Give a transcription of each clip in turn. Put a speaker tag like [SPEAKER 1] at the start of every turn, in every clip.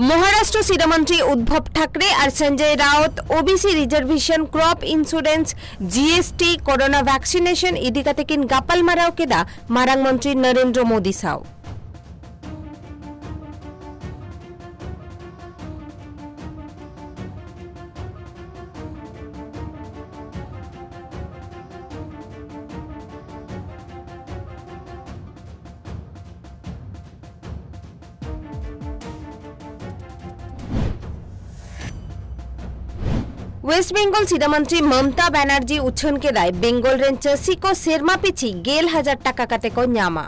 [SPEAKER 1] महाराष्ट्र शिक्षामंत्री उद्धव ठाकरे और Sanjay Raut OBC reservation crop insurance GST corona vaccination इदी कते किन गापल माराव केदा मारांग मंत्री नरेंद्र मोदी साव वेस्ट बेंगल शिक्षामंत्री ममता बनर्जी उछन के दाय बेंगल रेन चासी को सेरमा पिछी 1000 टाका कते को न्यामा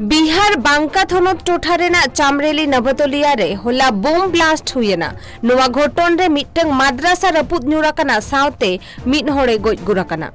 [SPEAKER 1] बिहार बांका थनत टोठारेना चामरेली नवतलिया रे होला बोम ब्लास्ट हुएना नोवा घटन रे मिटंग माद्रासा रपुद न्यूराकना सावते मिट होड़े गोज गुराकना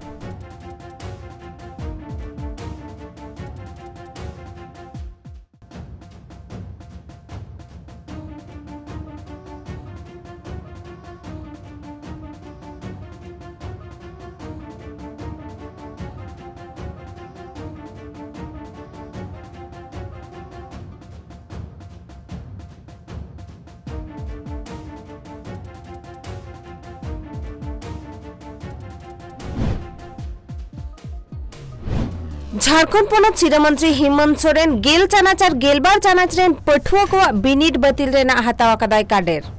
[SPEAKER 1] झारखंड पनत शिक्षामंत्री हेमंत सोरेन गेल चानाच और गेलबार चानाच रेन पठुआ को बिनिट बतिल रेना हतावा कदाय काडेर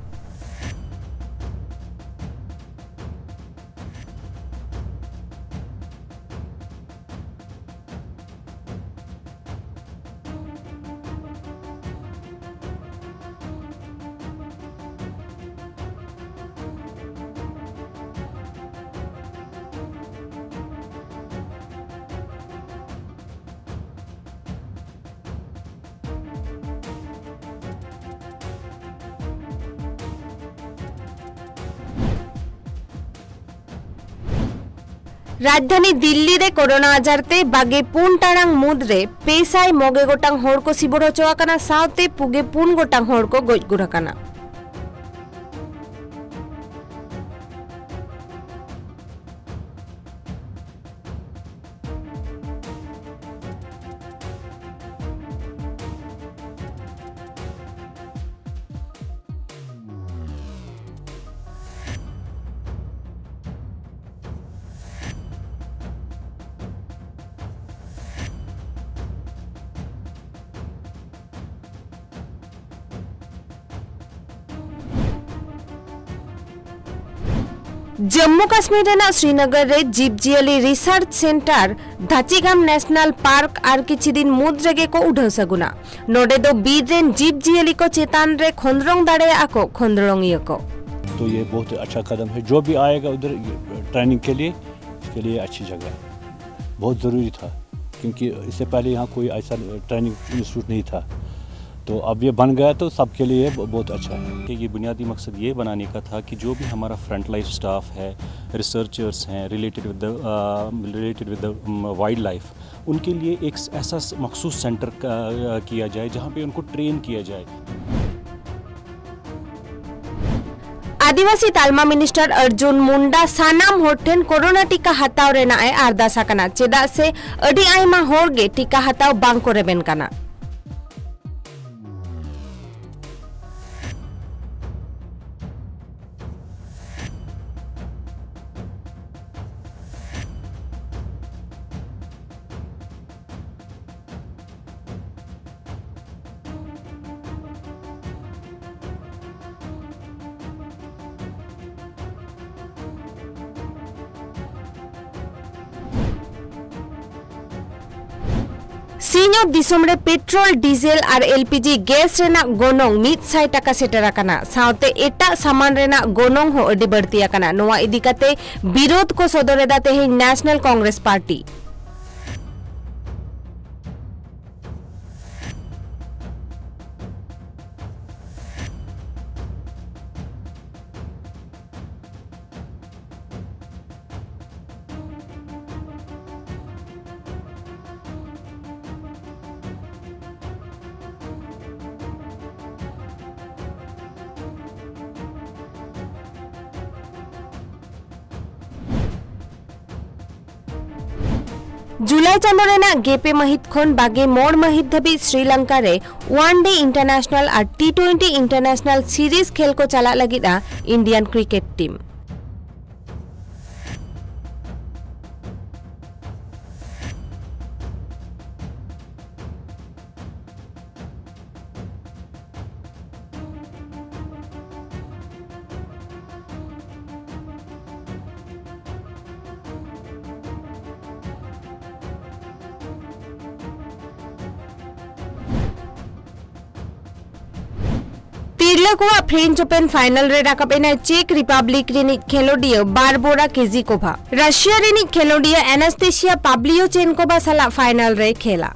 [SPEAKER 1] राजधानी दिल्ली रे कोरोना आजारते बागे पुन टांग मुद्रे पेसाय मोगे गोटांग होड़ को सिबोर होचोआकना सावते पुगे पुन गोटांग होड़ को गोज गुराकना जम्मू काश्मीर रेना श्रीनगर रे जीवजियाली research centre Dachigam national park आर किछि दिन मुद्रेगे को उठाव सगुना नोडे दो बीर रेन जीवजियाली को चेतान रे खोंद्रोंग दाड़े आको खोंद्रोंगियो को
[SPEAKER 2] तो ये बहुत अच्छा कदम है। जो भी आएगा उधर ट्रेनिंग के लिए इसके लिए अच्छी जगह है, बहुत ज़रूरी था क्योंकि इससे पहले यहाँ कोई ऐसा ट्रेनिंग इंस्टीट्यूट नहीं था, तो अब ये बन गया तो सबके लिए बहुत अच्छा है।
[SPEAKER 3] कि ये बुनियादी मकसद ये बनाने का था कि जो भी हमारा फ्रंट लाइफ स्टाफ है, रिसर्चर्स हैं related with the wild life, उनके लिए एक ऐसा मखसूस सेंटर किया जाए जहाँ पे उनको ट्रेन किया जाए।
[SPEAKER 1] आदिवासी तालमा मिनिस्टर अर्जुन मुंडा सानाम होठेन कोरोना टीका हताव रेनाए आरदासा कना चेदा से अडी आयमा होरगे टीका हताव बांग को रेबेन कना। सीनियो दिसम रे पेट्रोल डीजल और एलपीजी गैस रेना गोनोंग 100 टाका सेटराकना साउते एटा सामान रेना गोनोंग हो अडी बढ़तियाकना नोवा इदिकाते विरोध को सदरेदा तेहे नेशनल कांग्रेस पार्टी। जुलाई चांदो रेना गेपे महित खन बागे मोड़ महित धबी श्रीलंका रे वनडे इंटरनेशनल और T20 इंटरनेशनल सीरीज खेल को चला लगिदा इंडियन क्रिकेट टीम। तिरलाकोवा फ्रेंच ओपन फाइनल रे राकापेना चेक रिपब्लिक रेनी खेलोडियो बारबोरा केजिकोभा रशिया रेनी खेलोडियो एनास्टेसिया पाब्लियोचेनकोभा साला फाइनल रे खेला।